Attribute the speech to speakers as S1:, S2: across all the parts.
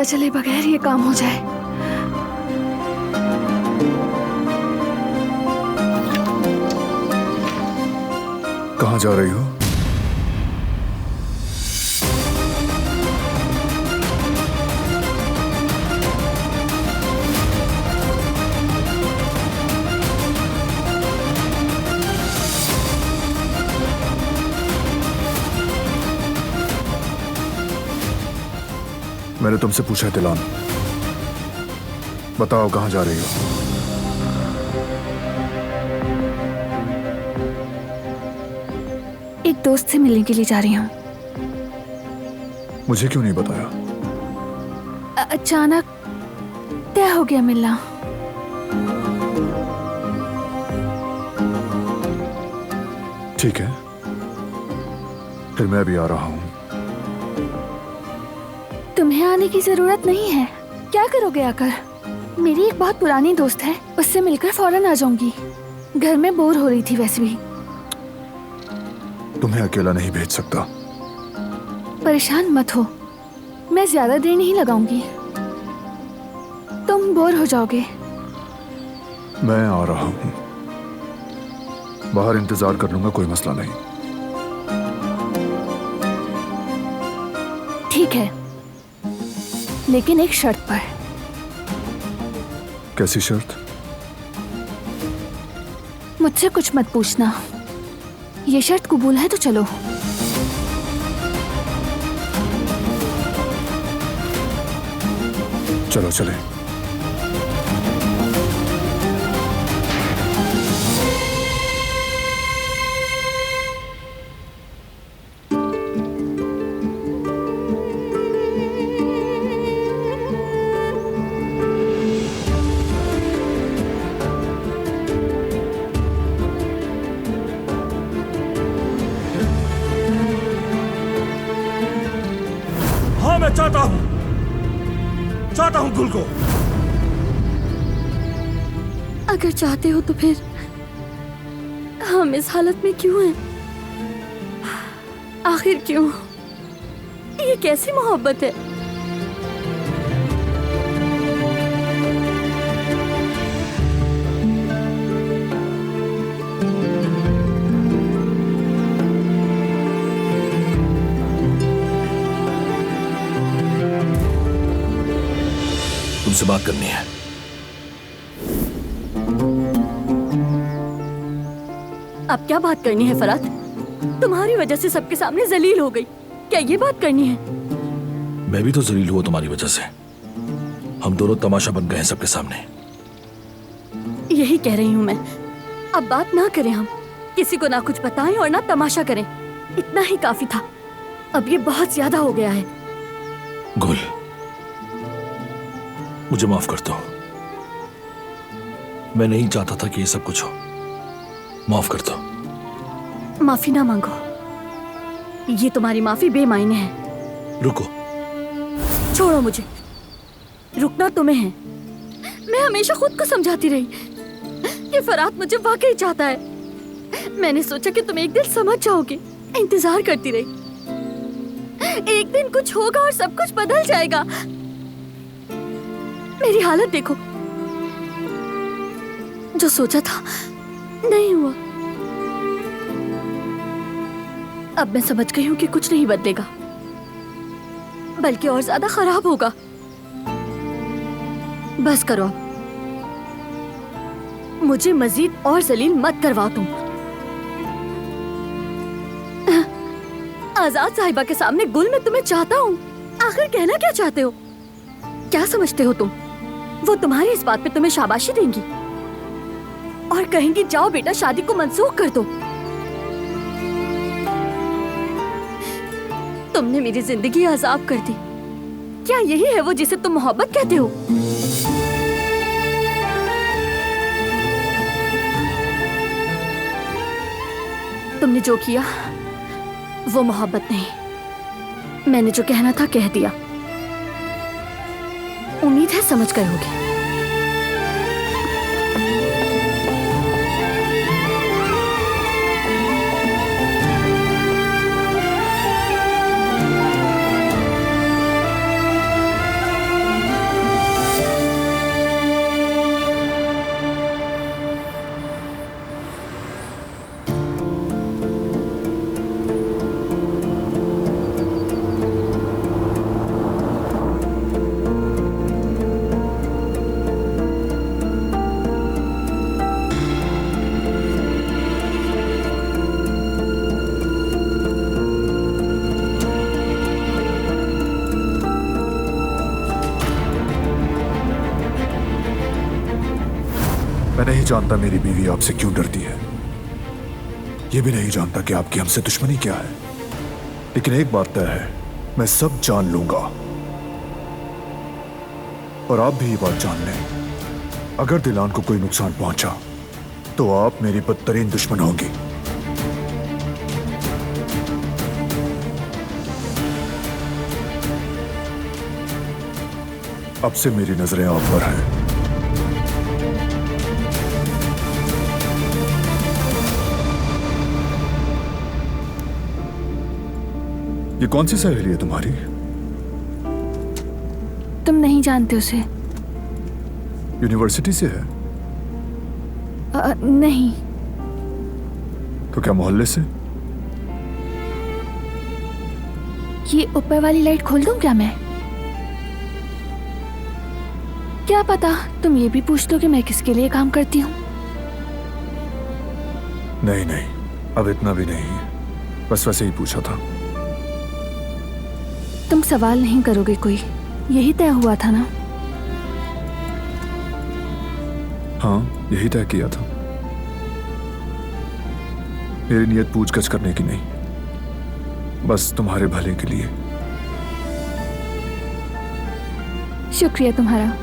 S1: चले बगैर ये काम हो जाए।
S2: कहाँ जा रही हो? मैंने तुमसे पूछा है तिलान, बताओ कहाँ जा रही हो?
S1: एक दोस्त से मिलने के लिए जा रही हूँ।
S2: मुझे क्यों नहीं बताया?
S1: अचानक तय हो गया मिलना।
S2: ठीक है, फिर मैं भी आ रहा हूँ।
S1: तुम्हें आने की जरूरत नहीं है। क्या करोगे आकर? मेरी एक बहुत पुरानी दोस्त है, उससे मिलकर फौरन आ जाऊंगी। घर में बोर हो रही थी वैसे भी।
S2: तुम्हें अकेला नहीं भेज सकता।
S1: परेशान मत हो, मैं ज्यादा देर नहीं लगाऊंगी। तुम बोर हो जाओगे।
S2: मैं आ रहा हूँ, बाहर इंतजार कर लूंगा, कोई मसला नहीं।
S1: ठीक है, लेकिन एक शर्त पर।
S2: कैसी शर्त?
S1: मुझसे कुछ मत पूछना। ये शर्त कबूल है तो चलो।
S2: चलो चले।
S3: मैं चाहता हूं गुल को।
S1: अगर चाहते हो तो फिर हम इस हालत में क्यों हैं? आखिर क्यों? ये कैसी मोहब्बत है?
S3: तुमसे बात करनी है।
S1: अब क्या बात करनी है फरात? तुम्हारी वजह से सबके सामने जलील हो गई। क्या ये बात करनी है?
S3: मैं भी तो जलील हुआ तुम्हारी वजह से। हम दोनों तमाशा बन गए हैं सबके सामने।
S1: यही कह रही हूँ मैं। अब बात ना करें हम, किसी को ना कुछ बताएं और ना तमाशा करें। इतना ही काफी था। अब ये बहुत ज्यादा हो गया है।
S3: गुल, मुझे माफ कर दो। मैं नहीं चाहता था कि ये सब कुछ हो। माफ कर दो।
S1: माफी ना मांगो। ये तुम्हारी माफी बेमायने है।
S3: रुको।
S1: छोड़ो मुझे। रुकना तुम्हें है। मैं हमेशा खुद को समझाती रही कि फरात मुझे वाकई चाहता है। मैंने सोचा कि तुम एक दिन समझ जाओगे। इंतजार करती रही। एक दिन कुछ होगा और सब कुछ बदल जाएगा। मेरी हालत देखो। जो सोचा था नहीं हुआ। अब मैं समझ गई हूं कि कुछ नहीं बदलेगा, बल्कि और ज्यादा खराब होगा। बस करो, मुझे मजीद और जलील मत करवाओ तुम। आजाद साहिबा के सामने गुल मैं तुम्हें चाहता हूँ। आखिर कहना क्या चाहते हो? क्या समझते हो तुम? वो तुम्हारी इस बात पे तुम्हें शाबाशी देंगी और कहेंगी जाओ बेटा शादी को मंसूख कर दो। तुमने मेरी जिंदगी अजाब कर दी। क्या यही है वो जिसे तुम मोहब्बत कहते हो? तुमने जो किया वो मोहब्बत नहीं। मैंने जो कहना था कह दिया। उम्मीद है समझ गए होगे।
S2: जानता मेरी बीवी आपसे क्यों डरती है, ये भी नहीं जानता कि आपकी हमसे दुश्मनी क्या है, लेकिन एक बात तय है, मैं सब जान लूंगा। और आप भी ये बात जान लें, अगर दिलान को कोई नुकसान पहुंचा तो आप मेरी बदतरीन दुश्मन होंगी। अब से मेरी नजरें आप पर हैं। ये कौन सी सहेली है तुम्हारी?
S1: तुम नहीं जानते उसे?
S2: यूनिवर्सिटी से है?
S1: नहीं।
S2: तो क्या मोहल्ले से?
S1: ये ऊपर वाली लाइट खोल दूं क्या मैं? क्या पता तुम ये भी पूछ लो कि मैं किसके लिए काम करती हूँ।
S2: नहीं नहीं, अब इतना भी नहीं, बस वैसे ही पूछा था।
S1: तुम सवाल नहीं करोगे कोई, यही तय हुआ था ना?
S2: हाँ, यही तय किया था। मेरी नियत पूछगछ करने की नहीं, बस तुम्हारे भले के लिए।
S1: शुक्रिया तुम्हारा।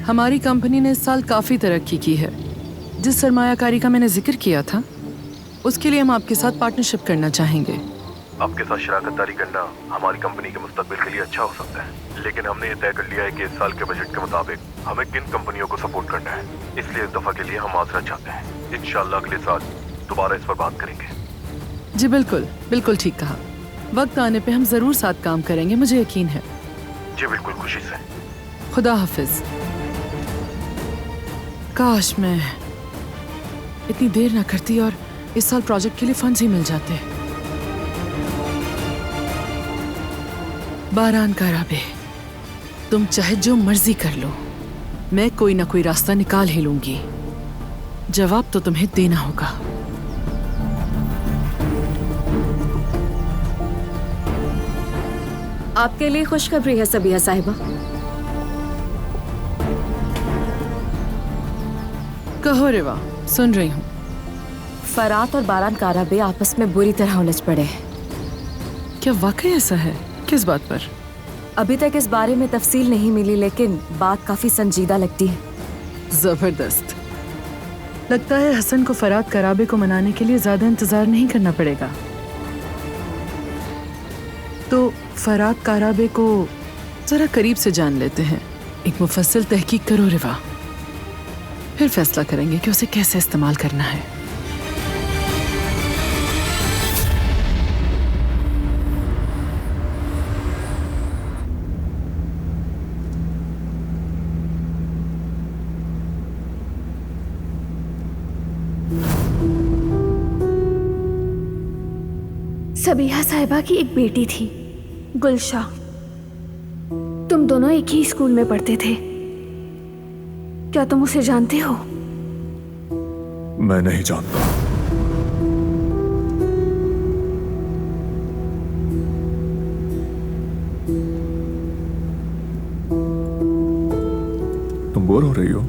S4: हमारी कंपनी ने इस साल काफ़ी तरक्की की है। जिस सरमायाकारी का मैंने जिक्र किया था, उसके लिए हम आपके साथ पार्टनरशिप करना चाहेंगे।
S5: आपके साथ शराकतदारी करना हमारी कंपनी के मुस्तकबिल के लिए अच्छा हो सकता है, लेकिन हमने ये तय कर लिया है कि इस साल के बजट के मुताबिक हमें किन कंपनियों को सपोर्ट करना है। इसलिए इस दफा के लिए हम माजरत चाहते हैं। इंशाल्लाह अगले साल दोबारा इस पर बात करेंगे।
S4: जी बिल्कुल, बिल्कुल ठीक कहा। वक्त आने पे हम ज़रूर साथ काम करेंगे, मुझे यकीन है।
S5: जी बिल्कुल, खुशी से।
S4: खुदा हाफिज। काश मैं इतनी देर ना करती और इस साल प्रोजेक्ट के लिए फंड्स ही मिल जाते। बारान का राबे, तुम चाहे जो मर्जी कर लो, मैं कोई ना कोई रास्ता निकाल ही लूंगी। जवाब तो तुम्हें देना होगा।
S6: आपके लिए खुशखबरी है सबिया साहिबा।
S4: कहो रिवा, सुन रही हूँ।
S6: फरात और बारान काराबे आपस में बुरी तरह उलझ पड़े हैं।
S4: क्या वाकई ऐसा है? किस बात पर?
S6: अभी तक इस बारे में तफसील नहीं मिली, लेकिन बात काफी संजीदा लगती है।
S4: जबरदस्त। लगता है हसन को फरात कराबे को मनाने के लिए ज्यादा इंतजार नहीं करना पड़ेगा। तो फरात कराबे को जरा करीब से जान लेते हैं। एक मुफस्सिल तहकीक करो रिवा, फिर फैसला करेंगे कि उसे कैसे इस्तेमाल करना है।
S1: सबिहा साहिबा की एक बेटी थी, गुलशा। तुम दोनों एक ही स्कूल में पढ़ते थे। क्या तुम उसे जानते हो?
S2: मैं नहीं जानता। तुम बोर हो रही हो?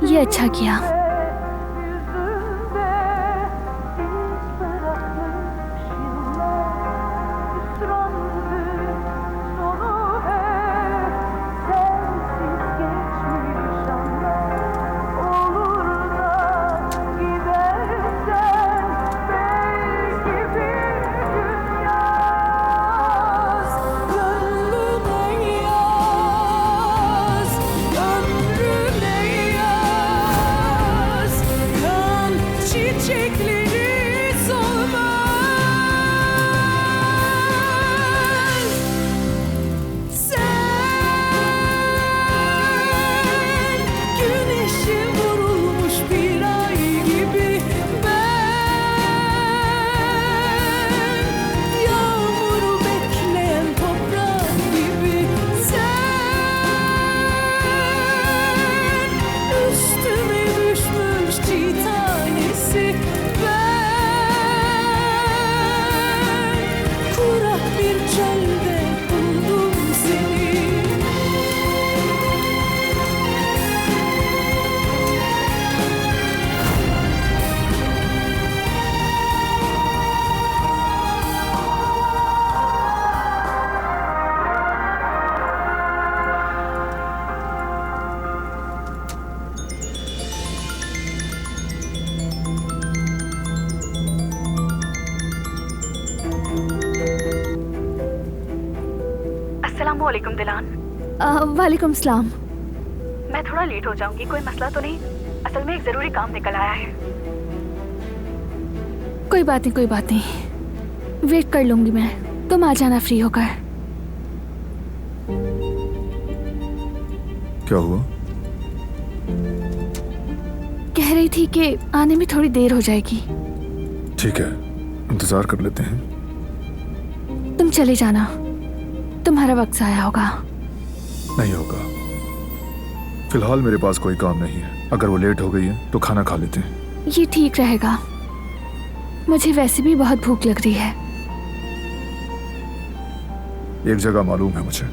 S1: ये अच्छा किया।
S7: अस्सलामुअलैकुम दिलान।
S1: वालेकुम सलाम।
S7: मैं थोड़ा लेट हो जाऊंगी, कोई मसला तो नहीं? असल में एक जरूरी काम निकल आया है।
S1: कोई बात नहीं, कोई बात नहीं, वेट कर लूंगी मैं। तुम आ जाना फ्री होकर।
S2: क्या हुआ?
S1: कह रही थी कि आने में थोड़ी देर हो जाएगी।
S2: ठीक है, इंतजार कर लेते हैं।
S1: तुम चले जाना, तुम्हारा वक्त आया होगा।
S2: नहीं होगा, फिलहाल मेरे पास कोई काम नहीं है। अगर वो लेट हो गई है तो खाना खा लेते हैं।
S1: ये ठीक रहेगा, मुझे वैसे भी बहुत भूख लग रही है।
S2: एक जगह मालूम है मुझे,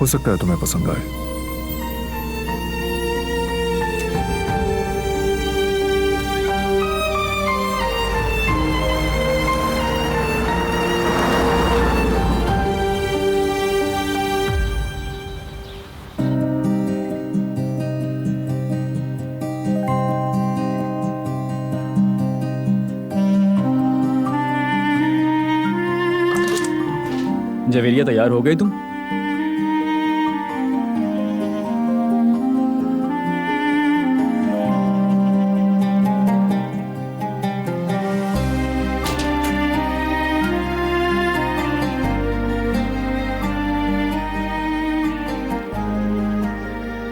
S2: हो सकता है तुम्हें पसंद आए।
S8: जवेरिया, तैयार हो गई तुम?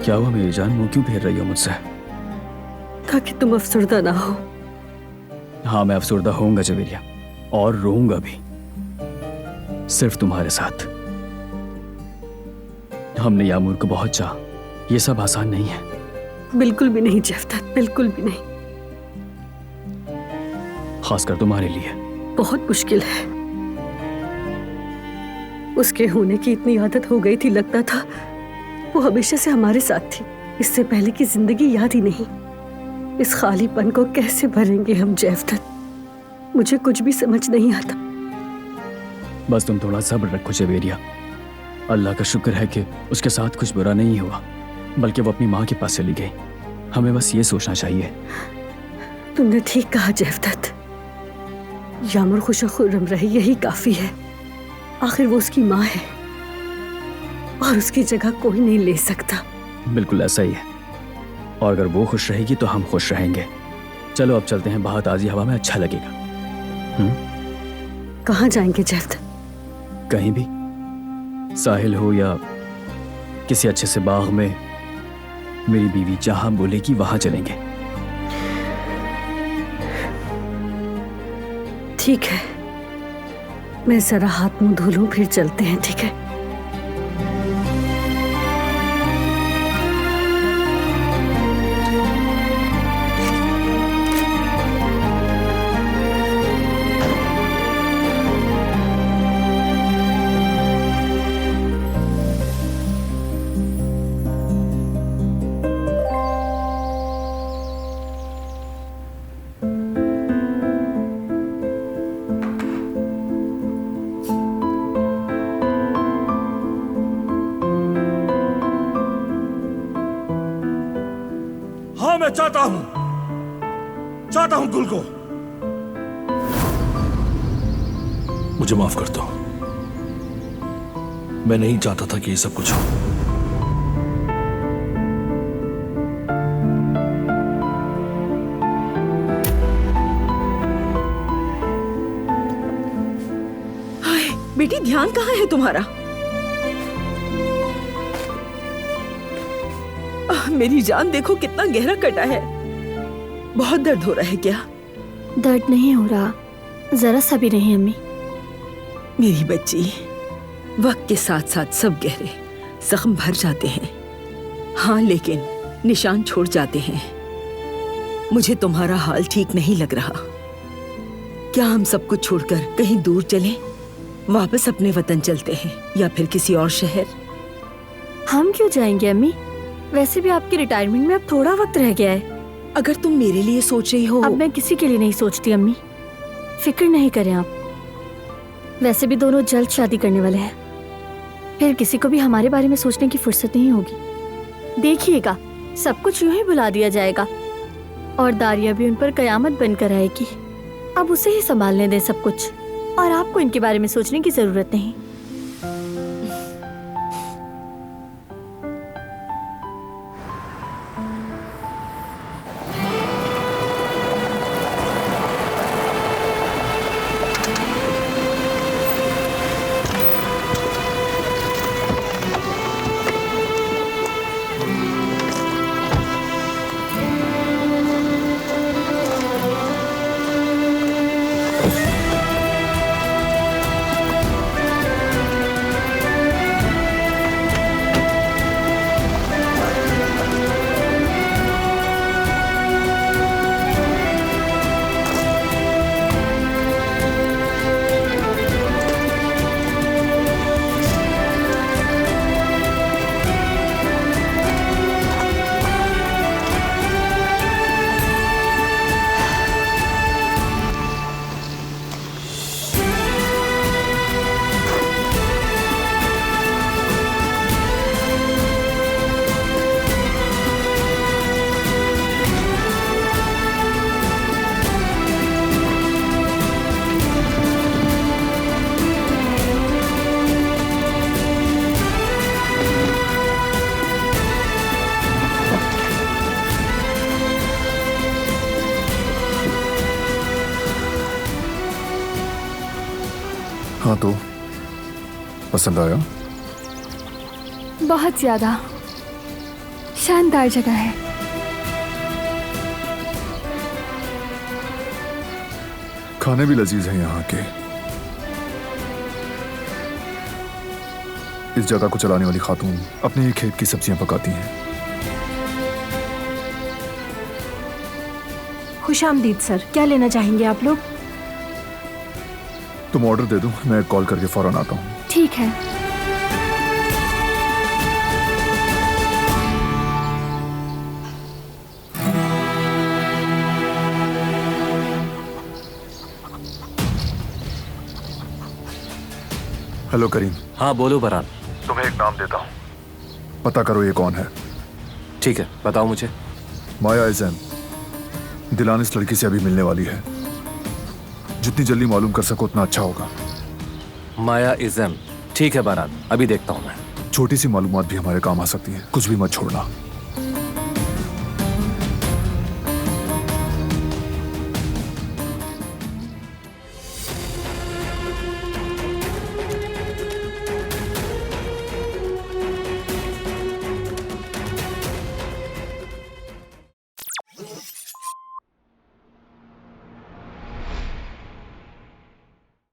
S8: क्या हुआ मेरी जान, मुंह क्यों फेर रही हो मुझसे?
S9: ताकि तुम अफसरदा ना हो।
S8: हाँ, मैं अफसरदा होऊंगा जवेरिया, और रोऊंगा भी, सिर्फ तुम्हारे साथ। हमने यामूर को बहुत चाहा, ये सब आसान नहीं है।
S9: बिल्कुल भी नहीं जफ्ता, बिल्कुल भी नहीं।
S8: खासकर तुम्हारे लिए।
S9: बहुत मुश्किल है। उसके होने की इतनी आदत हो गई थी, लगता था वो हमेशा से हमारे साथ थी। इससे पहले की जिंदगी याद ही नहीं। इस खालीपन को कैसे भरेंगे हम जफ्ता? मुझे कुछ भी समझ नहीं आता।
S8: बस तुम थोड़ा सब्र रखो जवेरिया। अल्लाह का शुक्र है कि उसके साथ कुछ बुरा नहीं हुआ, बल्कि वो अपनी माँ के पास चली गई। हमें बस ये सोचना चाहिए।
S9: तुमने ठीक कहा जफ्त। यामर खुश खुर्रम रहे, यही काफी है। आखिर वो उसकी माँ है और उसकी जगह कोई नहीं ले सकता।
S8: बिल्कुल ऐसा ही है, और अगर वो खुश रहेगी तो हम खुश रहेंगे। चलो अब चलते हैं बाहर, ताज़ी हवा में अच्छा लगेगा।
S9: कहाँ जाएंगे जफ्त?
S8: कहीं भी, साहिल हो या किसी अच्छे से बाग में। मेरी बीवी जहां बोलेगी वहां चलेंगे।
S9: ठीक है, मैं जरा हाथ मुंह धो लूं, फिर चलते हैं। ठीक है।
S3: हाँ, मैं चाहता हूं गुल को। मुझे माफ कर दो, मैं नहीं चाहता था कि ये सब कुछ हो।
S9: हाय बेटी, ध्यान कहाँ है तुम्हारा? मेरी जान, देखो कितना गहरा कटा है। बहुत दर्द हो रहा है क्या?
S1: दर्द नहीं हो रहा, जरा सा भी नहीं अम्मी।
S9: मेरी बच्ची, वक्त के साथ साथ सब गहरे जख्म भर जाते हैं। हाँ, लेकिन निशान छोड़ जाते हैं। मुझे तुम्हारा हाल ठीक नहीं लग रहा। क्या हम सब कुछ छोड़कर कहीं दूर चलें? वापस अपने वतन चलते हैं या फिर किसी और शहर?
S1: हम क्यों जाएंगे अम्मी? वैसे भी आपकी रिटायरमेंट में अब थोड़ा वक्त रह गया है।
S9: अगर तुम मेरे लिए सोच रही हो।
S1: अब मैं किसी के लिए नहीं सोचती अम्मी, फिक्र नहीं करें आप। वैसे भी दोनों जल्द शादी करने वाले हैं, फिर किसी को भी हमारे बारे में सोचने की फुर्सत नहीं होगी। देखिएगा, सब कुछ यूं ही भुला दिया जाएगा और दारिया भी उन पर कयामत बनकर आएगी। अब उसे ही संभालने दें सब कुछ, और आपको इनके बारे में सोचने की जरूरत नहीं।
S2: हाँ तो पसंद आया?
S7: बहुत ज्यादा शानदार जगह है।
S2: खाने भी लजीज हैं यहाँ के। इस जगह को चलाने वाली खातून अपने ही खेत की सब्जियां पकाती हैं।
S7: खुशामदीद सर, क्या लेना चाहेंगे आप लोग?
S2: तुम ऑर्डर दे दो, मैं कॉल करके फौरन आता हूँ।
S7: ठीक है।
S2: हेलो करीम।
S10: हाँ बोलो बरान।
S5: तुम्हें एक नाम देता हूँ,
S2: पता करो ये कौन है।
S10: ठीक है, बताओ मुझे।
S2: माया इज़ैम। दिलान इस लड़की से अभी मिलने वाली है। जितनी जल्दी मालूम कर सको उतना अच्छा होगा।
S10: माया इज़ैम, ठीक है बरान, अभी देखता हूँ मैं।
S2: छोटी सी मालूमात भी हमारे काम आ सकती है, कुछ भी मत छोड़ना।